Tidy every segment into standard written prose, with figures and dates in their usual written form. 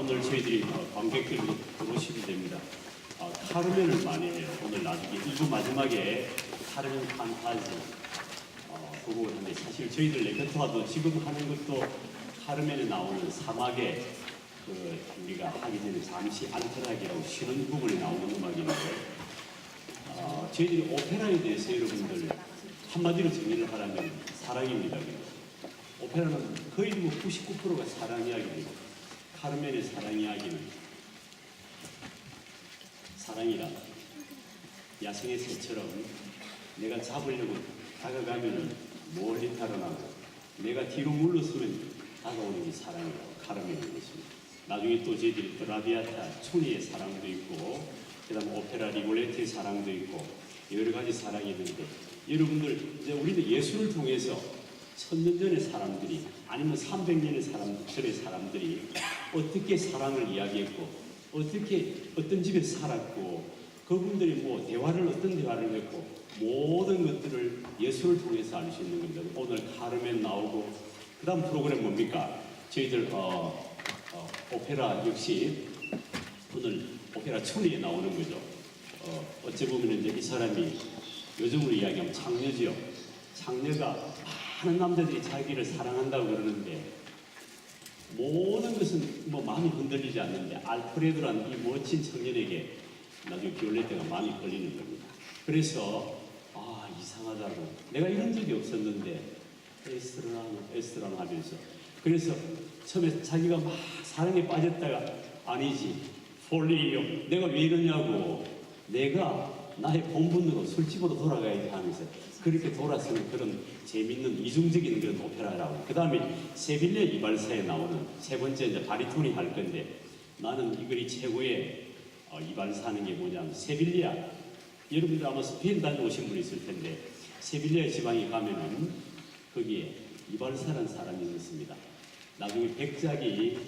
오늘 저희들이 관객들이 들어오시면 됩니다. 카르멘을 많이 해요. 오늘 나중에 1부 마지막에 카르멘 판타지 그 곡을 하는데, 사실 저희들 레퍼토아도 지금 하는 것도 카르멘에 나오는 사막에 우리가 하기 전에 잠시 안전하게라고 쉬는 부분에 나오는 음악인데, 저희들이 오페라에 대해서 여러분들 한마디로 정리를 하라면 사랑입니다. 오페라는 거의 99%가 사랑 이야기입니다. 카르멘의 사랑 이야기는 사랑이라 야생의 새처럼 내가 잡으려고 다가가면 멀리 달아나고 내가 뒤로 물러서면 다가오는 게 사랑이라고 카르멘인 것입니다. 나중에 또 저희들이 트라비아타 춘희의 사랑도 있고, 그 다음 오페라 리골레트의 사랑도 있고, 여러 가지 사랑이 있는데, 여러분들 이제 우리는 예술을 통해서 1000년 전의 사람들이 아니면 300년의 전의 사람들이 어떻게 사랑을 이야기했고, 어떻게 어떤 집에 살았고, 그분들이 뭐 대화를 어떤 대화를 했고, 모든 것들을 예술을 통해서 알 수 있는 겁니다. 오늘 카르멘 나오고, 그 다음 프로그램 뭡니까? 저희들 오페라 역시 오늘 오페라 춘희에 나오는 거죠. 어찌 보면 이제 이 사람이 요즘으로 이야기하면 창녀지요. 창녀가 많은 남자들이 자기를 사랑한다고 그러는데, 모든 것은 뭐 마음이 흔들리지 않는데, 알프레드란 이 멋진 청년에게 나중에 비올레트가 마음이 걸리는 겁니다. 그래서 이상하다고, 내가 이런 적이 없었는데 에스트라노 하면서, 그래서 처음에 자기가 막 사랑에 빠졌다가 아니지 폴리요, 내가 왜 이러냐고, 내가 나의 본분으로 술집으로 돌아가야지 하면서 그렇게 돌아서는 그런 재밌는 이중적인 그런 오페라라고. 그 다음에 세빌리아 이발사에 나오는 세 번째 이제 바리톤이 할 건데, 나는 이거리 최고의 이발사 하는 게 뭐냐면, 세빌리아, 여러분들 아마 스페인 다녀오신 분이 있을 텐데, 세빌리아 지방에 가면은 거기에 이발사라는 사람이 있습니다. 나중에 백작이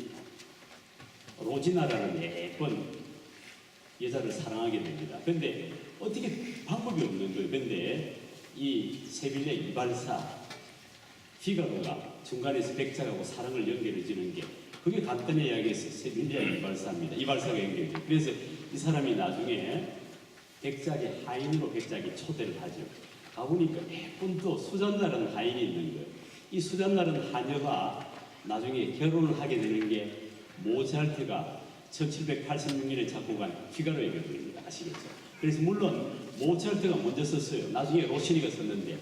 로지나라는 예쁜 여자를 사랑하게 됩니다. 근데 어떻게 방법이 없는 거예요. 근데 이 세빌리아 이발사 피가로가 중간에서 백작하고 사랑을 연결해 주는 게, 그게 간단히 이야기해서 세빌리아 이발사입니다. 이발사가 연결해요. 그래서 이 사람이 나중에 백작의 하인으로 백작이 초대를 하죠. 가보니까 예쁜 또 수잔나라는 하인이 있는 거예요. 이 수잔나라는 하녀가 나중에 결혼을 하게 되는 게 모차르트가 1786년에 작곡한 피가로의 곡입니다. 아시겠죠? 그래서 물론 모차르트가 먼저 썼어요. 나중에 로시니가 썼는데,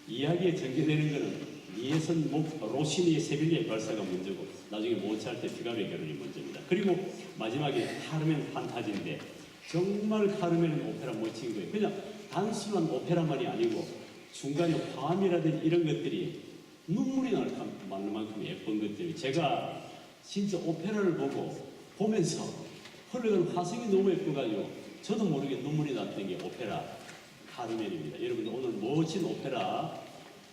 이야기에 전개되는 것은 이에선 로시니의 세빌리아 발사가 먼저고, 나중에 모차르트 피가로의 결혼이 먼저입니다. 그리고 마지막에 카르멘 판타지인데, 정말 카르멘은 오페라 멋진 거예요. 그냥 단순한 오페라만이 아니고 중간에 화음이라든지 이런 것들이 눈물이 날 만큼 예쁜 것들이, 제가 진짜 오페라를 보면서 흘러가는 화성이 너무 예뻐가지고 저도 모르게 눈물이 났던 게 오페라 카르멘입니다. 여러분들 오늘 멋진 오페라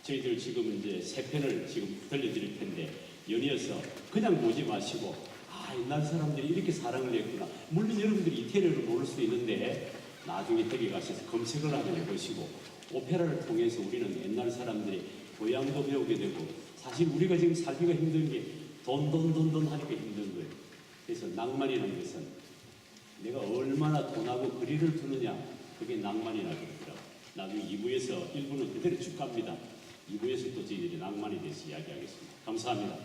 저희들 지금 이제 세 편을 지금 들려드릴 텐데, 연이어서 그냥 보지 마시고 옛날 사람들이 이렇게 사랑을 했구나. 물론 여러분들이 이태리를 모를 수도 있는데 나중에 댁에 가셔서 검색을 한번 해보시고, 오페라를 통해서 우리는 옛날 사람들이 교양도 배우게 되고, 사실 우리가 지금 살기가 힘든 게 돈 하니까 힘든 거예요. 그래서 낭만이라는 것은 내가 얼마나 돈하고 거리를 두느냐, 그게 낭만이라고 그러더라고요. 나중에 2부에서 1부는 그대로 쭉 갑니다. 2부에서 또 저희들이 낭만에 대해서 이야기하겠습니다. 감사합니다.